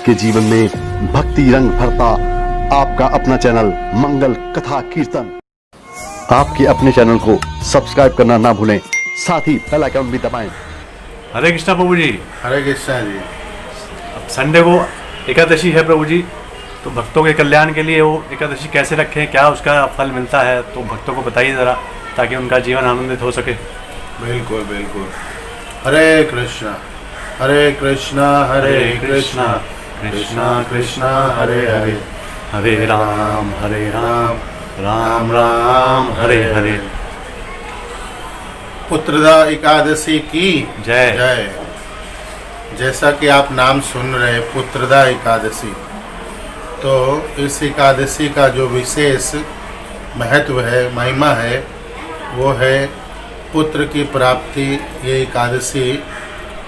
आपके जीवन में भक्ति रंग भरता आपका अपना चैनल मंगल कथा कीर्तन। आपके अपने चैनल को सब्सक्राइब करना ना भूलें, साथ ही बेल आइकन भी दबाएं। हरे कृष्णा प्रभु जी। हरे कृष्णा जी। अब संडे को एकादशी है प्रभु जी, तो भक्तों के कल्याण के लिए वो एकादशी कैसे रखें, क्या उसका फल मिलता है, तो भक्तों को बताइए ज़रा, ताकि उनका जीवन आनंदित हो सके। बिल्कुल बिल्कुल। हरे कृष्णा हरे कृष्णा कृष्णा कृष्णा हरे हरे, हरे राम राम राम हरे हरे। पुत्रदा एकादशी की जय। जय। जैसा कि आप नाम सुन रहे पुत्रदा एकादशी, तो इस एकादशी का जो विशेष महत्व है, महिमा है, वो है पुत्र की प्राप्ति। ये एकादशी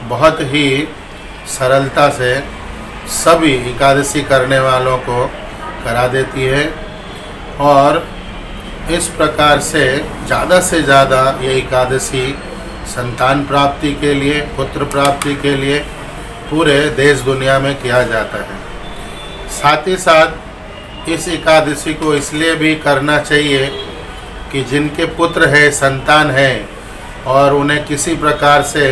बहुत ही सरलता से सभी एकादशी करने वालों को करा देती है, और इस प्रकार से ज़्यादा ये एकादशी संतान प्राप्ति के लिए, पुत्र प्राप्ति के लिए पूरे देश दुनिया में किया जाता है। साथ ही साथ इस एकादशी को इसलिए भी करना चाहिए कि जिनके पुत्र है, संतान है, और उन्हें किसी प्रकार से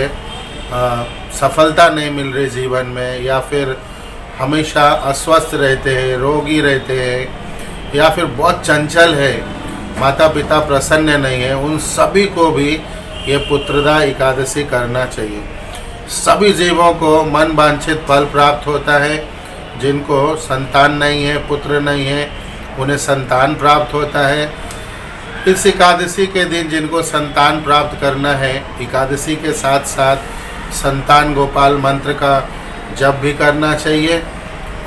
सफलता नहीं मिल रही जीवन में, या फिर हमेशा अस्वस्थ रहते हैं, रोगी रहते हैं, या फिर बहुत चंचल है, माता पिता प्रसन्न नहीं है, उन सभी को भी ये पुत्रदा एकादशी करना चाहिए। सभी जीवों को मन वांछित फल प्राप्त होता है। जिनको संतान नहीं है, पुत्र नहीं है, उन्हें संतान प्राप्त होता है। इस एकादशी के दिन जिनको संतान प्राप्त करना है, एकादशी के साथ साथ संतान गोपाल मंत्र का जप भी करना चाहिए।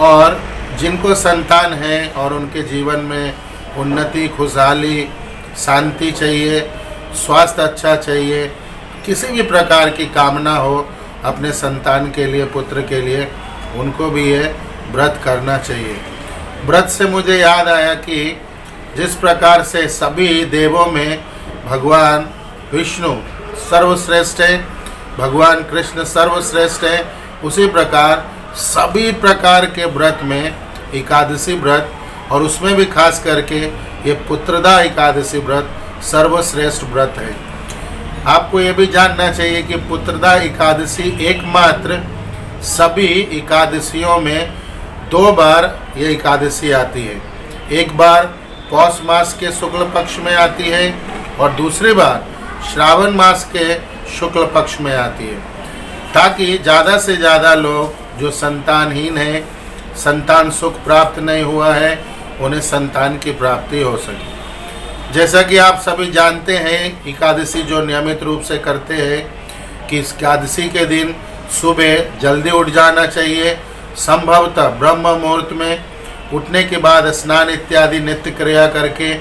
और जिनको संतान है और उनके जीवन में उन्नति, खुशहाली, शांति चाहिए, स्वास्थ्य अच्छा चाहिए, किसी भी प्रकार की कामना हो अपने संतान के लिए, पुत्र के लिए, उनको भी ये व्रत करना चाहिए। व्रत से मुझे याद आया कि जिस प्रकार से सभी देवों में भगवान विष्णु सर्वश्रेष्ठ है, भगवान कृष्ण सर्वश्रेष्ठ है, उसी प्रकार सभी प्रकार के व्रत में एकादशी व्रत, और उसमें भी खास करके ये पुत्रदा एकादशी व्रत सर्वश्रेष्ठ व्रत है। आपको ये भी जानना चाहिए कि पुत्रदा एकादशी एकमात्र सभी एकादशियों में 2 बार ये एकादशी आती है। एक बार पौष मास के शुक्ल पक्ष में आती है, और दूसरी बार श्रावण मास के शुक्ल पक्ष में आती है, ताकि ज़्यादा से ज़्यादा लोग जो संतानहीन हैं, संतान सुख प्राप्त नहीं हुआ है, उन्हें संतान की प्राप्ति हो सके। जैसा कि आप सभी जानते हैं, एकादशी जो नियमित रूप से करते हैं कि इस एकादशी के दिन सुबह जल्दी उठ जाना चाहिए, संभवतः ब्रह्म मुहूर्त में उठने के बाद स्नान इत्यादि नित्य क्रिया करके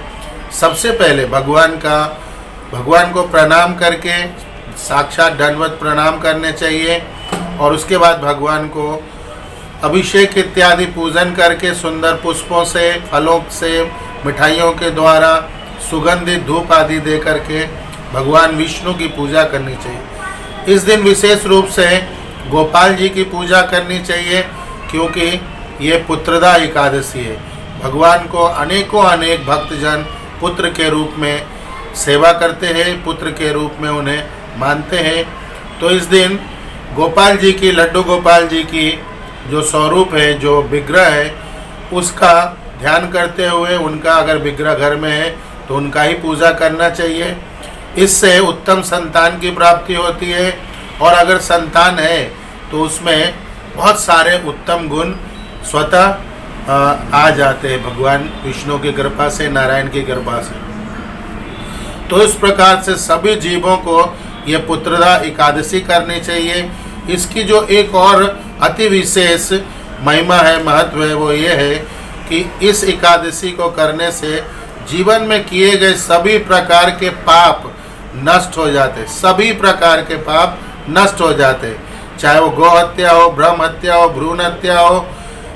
सबसे पहले भगवान को प्रणाम करके साक्षात दंडवत प्रणाम करने चाहिए, और उसके बाद भगवान को अभिषेक इत्यादि पूजन करके सुंदर पुष्पों से, फलों से, मिठाइयों के द्वारा सुगंधित धूप आदि दे करके भगवान विष्णु की पूजा करनी चाहिए। इस दिन विशेष रूप से गोपाल जी की पूजा करनी चाहिए, क्योंकि ये पुत्रदा एकादशी है। भगवान को अनेक भक्तजन पुत्र के रूप में सेवा करते हैं, पुत्र के रूप में उन्हें मानते हैं। तो इस दिन गोपाल जी की, लड्डू गोपाल जी की जो स्वरूप है, जो विग्रह है, उसका ध्यान करते हुए, उनका अगर विग्रह घर में है तो उनका ही पूजा करना चाहिए। इससे उत्तम संतान की प्राप्ति होती है, और अगर संतान है तो उसमें बहुत सारे उत्तम गुण स्वतः आ जाते हैं भगवान विष्णु की कृपा से, नारायण की कृपा से। तो इस प्रकार से सभी जीवों को ये पुत्रदा एकादशी करनी चाहिए। इसकी जो एक और अति विशेष महिमा है, महत्व है, वो ये है कि इस एकादशी को करने से जीवन में किए गए सभी प्रकार के पाप नष्ट हो जाते, सभी प्रकार के पाप नष्ट हो जाते, चाहे वो गौ हत्या हो, ब्रह्म हत्या हो, भ्रूण हत्या हो,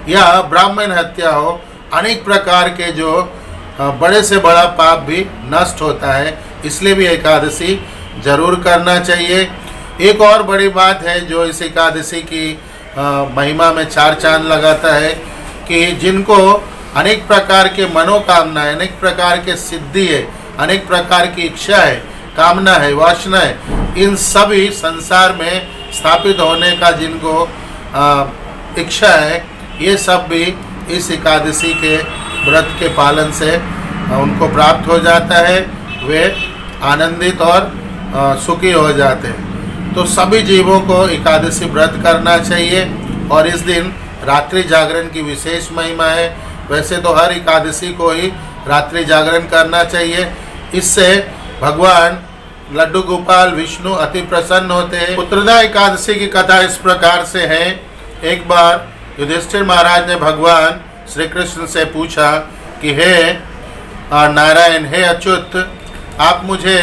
या ब्राह्मण हत्या हो। अनेक प्रकार के जो बड़े से बड़ा पाप भी नष्ट होता है, इसलिए भी एकादशी जरूर करना चाहिए। एक और बड़ी बात है जो इस एकादशी की महिमा में 4 चांद लगाता है कि जिनको अनेक प्रकार के मनोकामना है, अनेक प्रकार के सिद्धि है, अनेक प्रकार की इच्छा है, कामना है, वासना है, इन सभी संसार में स्थापित होने का जिनको इच्छा है, ये सब भी इस एकादशी के व्रत के पालन से उनको प्राप्त हो जाता है। वे आनंदित और सुखी हो जाते हैं। तो सभी जीवों को एकादशी व्रत करना चाहिए और इस दिन रात्रि जागरण की विशेष महिमा है। वैसे तो हर एकादशी को ही रात्रि जागरण करना चाहिए। इससे भगवान लड्डू गोपाल विष्णु अति प्रसन्न होते हैं। पुत्रदा एकादशी की कथा इस प्रकार से है। एक बार युधिष्ठिर महाराज ने भगवान श्री कृष्ण से पूछा कि हे नारायण, हे अच्युत, आप मुझे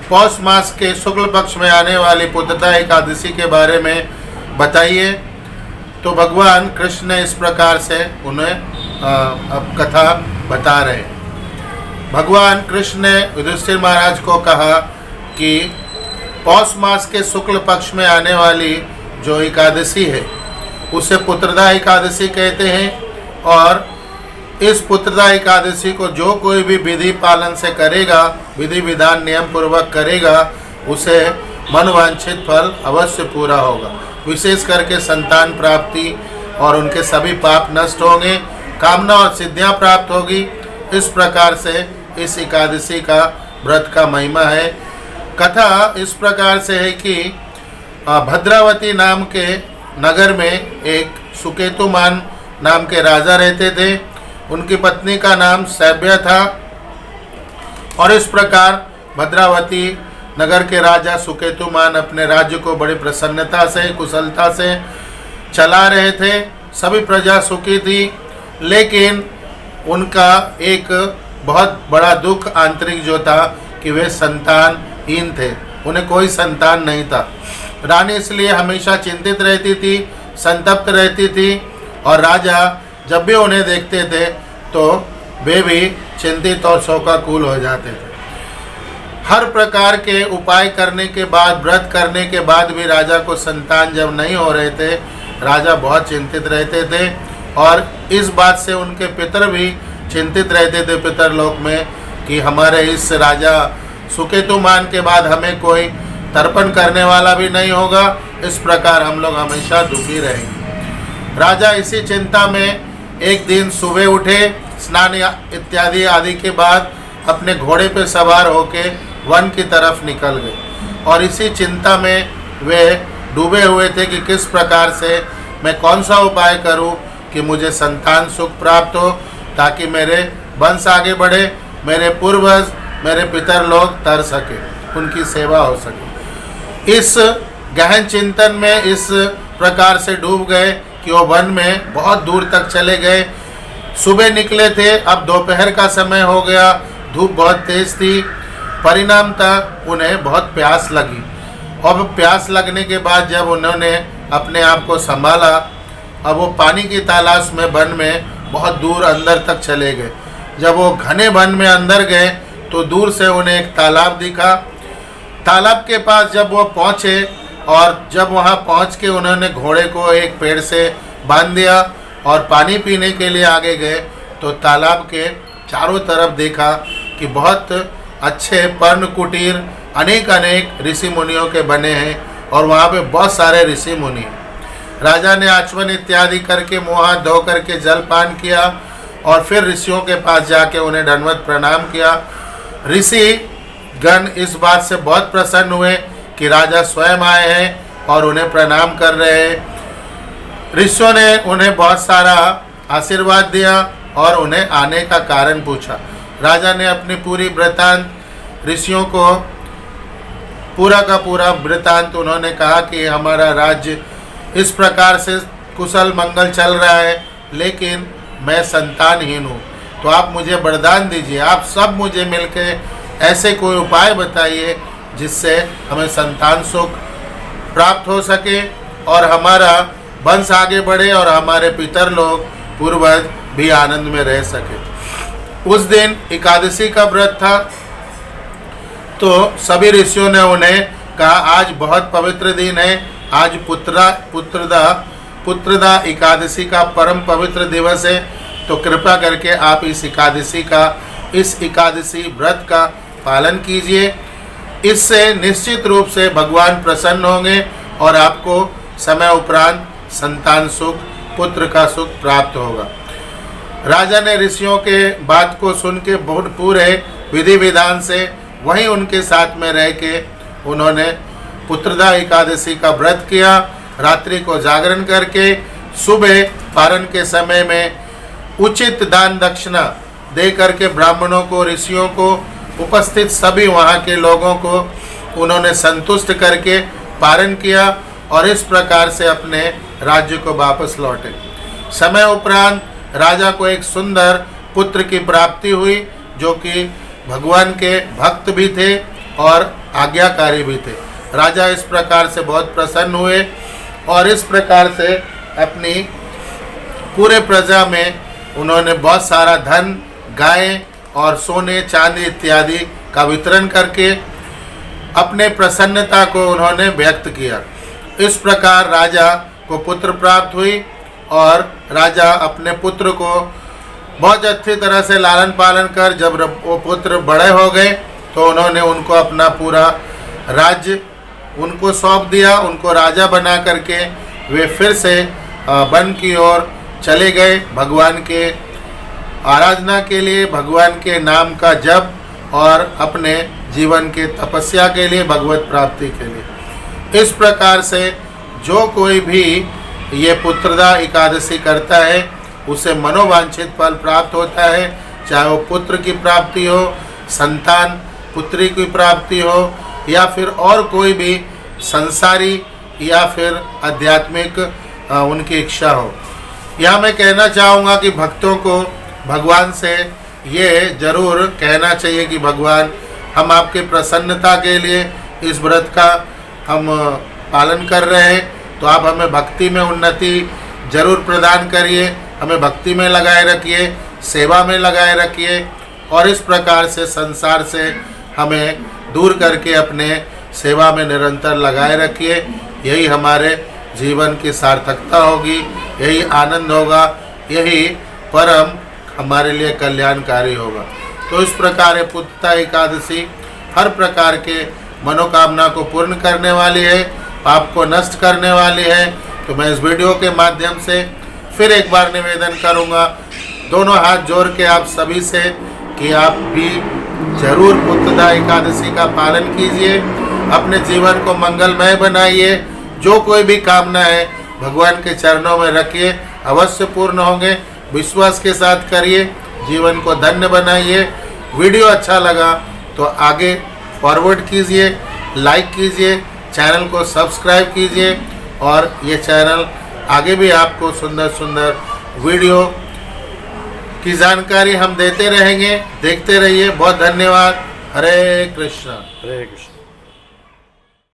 पौष मास के शुक्ल पक्ष में आने वाली पुत्रदा एकादशी के बारे में बताइए। तो भगवान कृष्ण ने इस प्रकार से उन्हें अब कथा बता रहे हैं। भगवान कृष्ण ने युधिष्ठिर महाराज को कहा कि पौष मास के शुक्ल पक्ष में आने वाली जो एकादशी है उसे पुत्रदा एकादशी कहते हैं। और इस पुत्रदा एकादशी को जो कोई भी विधि पालन से करेगा, विधि विधान नियम पूर्वक करेगा, उसे मनवांछित फल अवश्य पूरा होगा। विशेष करके संतान प्राप्ति और उनके सभी पाप नष्ट होंगे, कामना और सिद्धियां प्राप्त होगी। इस प्रकार से इस एकादशी का व्रत का महिमा है। कथा इस प्रकार से है कि भद्रावती नाम के नगर में एक सुकेतुमान नाम के राजा रहते थे। उनकी पत्नी का नाम सैभ्य था। और इस प्रकार भद्रावती नगर के राजा सुकेतुमान अपने राज्य को बड़ी प्रसन्नता से, कुशलता से चला रहे थे। सभी प्रजा सुखी थी, लेकिन उनका एक बहुत बड़ा दुख आंतरिक जो था कि वे संतानहीन थे, उन्हें कोई संतान नहीं था। रानी इसलिए हमेशा चिंतित रहती थी, संतप्त रहती थी और राजा जब भी उन्हें देखते थे तो वे भी चिंतित और शोकाकुल हो जाते थे। हर प्रकार के उपाय करने के बाद, व्रत करने के बाद भी राजा को संतान जब नहीं हो रहे थे, राजा बहुत चिंतित रहते थे। और इस बात से उनके पितर भी चिंतित रहते थे पितरलोक में कि हमारे इस राजा सुकेतुमान के बाद हमें कोई तर्पण करने वाला भी नहीं होगा। इस प्रकार हम लोग हमेशा दुखी रहेंगे। राजा इसी चिंता में एक दिन सुबह उठे, स्नान इत्यादि आदि के बाद अपने घोड़े पर सवार होके वन की तरफ निकल गए। और इसी चिंता में वे डूबे हुए थे कि किस प्रकार से मैं कौन सा उपाय करूं कि मुझे संतान सुख प्राप्त हो, ताकि मेरे वंश आगे बढ़े, मेरे पूर्वज, मेरे पितर लोग तर सके, उनकी सेवा हो सके। इस गहन चिंतन में इस प्रकार से डूब गए कि वो वन में बहुत दूर तक चले गए। सुबह निकले थे, अब दोपहर का समय हो गया, धूप बहुत तेज थी। परिणामतः उन्हें बहुत प्यास लगी। अब प्यास लगने के बाद जब उन्होंने अपने आप को संभाला, अब वो पानी की तलाश में वन में बहुत दूर अंदर तक चले गए। जब वो घने वन में अंदर गए तो दूर से उन्हें एक तालाब दिखा। तालाब के पास जब वो पहुँचे और जब वहाँ पहुँच के उन्होंने घोड़े को एक पेड़ से बांध दिया और पानी पीने के लिए आगे गए, तो तालाब के चारों तरफ देखा कि बहुत अच्छे पर्ण कुटीर अनेक अनेक ऋषि मुनियों के बने हैं और वहाँ पे बहुत सारे ऋषि मुनि हैं। राजा ने आचमन इत्यादि करके मुँह हाथ धो करके जलपान किया और फिर ऋषियों के पास जाके उन्हें दंडवत प्रणाम किया। ऋषि गण इस बात से बहुत प्रसन्न हुए कि राजा स्वयं आए हैं और उन्हें प्रणाम कर रहे हैं। ऋषियों ने उन्हें बहुत सारा आशीर्वाद दिया और उन्हें आने का कारण पूछा। राजा ने अपनी पूरी वृत्तांत ऋषियों को पूरा का पूरा वृत्तांत उन्होंने कहा कि हमारा राज्य इस प्रकार से कुशल मंगल चल रहा है, लेकिन मैं संतानहीन हूँ, तो आप मुझे वरदान दीजिए। आप सब मुझे मिलकर ऐसे कोई उपाय बताइए जिससे हमें संतान सुख प्राप्त हो सके और हमारा वंश आगे बढ़े और हमारे पितर लोग पूर्वज भी आनंद में रह सके। उस दिन एकादशी का व्रत था, तो सभी ऋषियों ने उन्हें कहा आज बहुत पवित्र दिन है, आज पुत्रदा एकादशी का परम पवित्र दिवस है। तो कृपा करके आप इस एकादशी व्रत का पालन कीजिए। इससे निश्चित रूप से भगवान प्रसन्न होंगे और आपको समय उपरांत संतान सुख, पुत्र का सुख प्राप्त होगा। राजा ने ऋषियों के बात को सुन के बहुत पूरे विधि विधान से वहीं उनके साथ में रह के उन्होंने पुत्रदा एकादशी का व्रत किया। रात्रि को जागरण करके सुबह पारण के समय में उचित दान दक्षिणा दे करके ब्राह्मणों को, ऋषियों को, उपस्थित सभी वहाँ के लोगों को उन्होंने संतुष्ट करके पारण किया और इस प्रकार से अपने राज्य को वापस लौटे। समय उपरांत राजा को एक सुंदर पुत्र की प्राप्ति हुई जो कि भगवान के भक्त भी थे और आज्ञाकारी भी थे। राजा इस प्रकार से बहुत प्रसन्न हुए और इस प्रकार से अपनी पूरे प्रजा में उन्होंने बहुत सारा धन, गायें और सोने चांदी इत्यादि का वितरण करके अपने प्रसन्नता को उन्होंने व्यक्त किया। इस प्रकार राजा को पुत्र प्राप्त हुई और राजा अपने पुत्र को बहुत अच्छी तरह से लालन पालन कर जब वो पुत्र बड़े हो गए तो उन्होंने उनको अपना पूरा राज्य उनको सौंप दिया। उनको राजा बना करके वे फिर से वन की ओर चले गए भगवान के आराधना के लिए, भगवान के नाम का जप और अपने जीवन के तपस्या के लिए, भगवत प्राप्ति के लिए। इस प्रकार से जो कोई भी ये पुत्रदा एकादशी करता है उसे मनोवांछित फल प्राप्त होता है, चाहे वो पुत्र की प्राप्ति हो, संतान पुत्री की प्राप्ति हो या फिर और कोई भी संसारी या फिर आध्यात्मिक उनकी इच्छा हो। यहाँ मैं कहना चाहूँगा कि भक्तों को भगवान से ये जरूर कहना चाहिए कि भगवान, हम आपके प्रसन्नता के लिए इस व्रत का हम पालन कर रहे हैं, तो आप हमें भक्ति में उन्नति जरूर प्रदान करिए, हमें भक्ति में लगाए रखिए, सेवा में लगाए रखिए और इस प्रकार से संसार से हमें दूर करके अपने सेवा में निरंतर लगाए रखिए। यही हमारे जीवन की सार्थकता होगी, यही आनंद होगा, यही परम हमारे लिए कल्याणकारी होगा। तो इस प्रकार पुत्रदा एकादशी हर प्रकार के मनोकामना को पूर्ण करने वाली है, पाप को नष्ट करने वाली है। तो मैं इस वीडियो के माध्यम से फिर एक बार निवेदन करूंगा, दोनों हाथ जोड़ के आप सभी से, कि आप भी जरूर पुत्रदा एकादशी का पालन कीजिए, अपने जीवन को मंगलमय बनाइए। जो कोई भी कामना है भगवान के चरणों में रखिए, अवश्य पूर्ण होंगे। विश्वास के साथ करिए, जीवन को धन्य बनाइए। वीडियो अच्छा लगा तो आगे फॉरवर्ड कीजिए, लाइक कीजिए, चैनल को सब्सक्राइब कीजिए और ये चैनल आगे भी आपको सुंदर सुंदर वीडियो की जानकारी हम देते रहेंगे। देखते रहिए। बहुत धन्यवाद। हरे कृष्णा। हरे कृष्ण।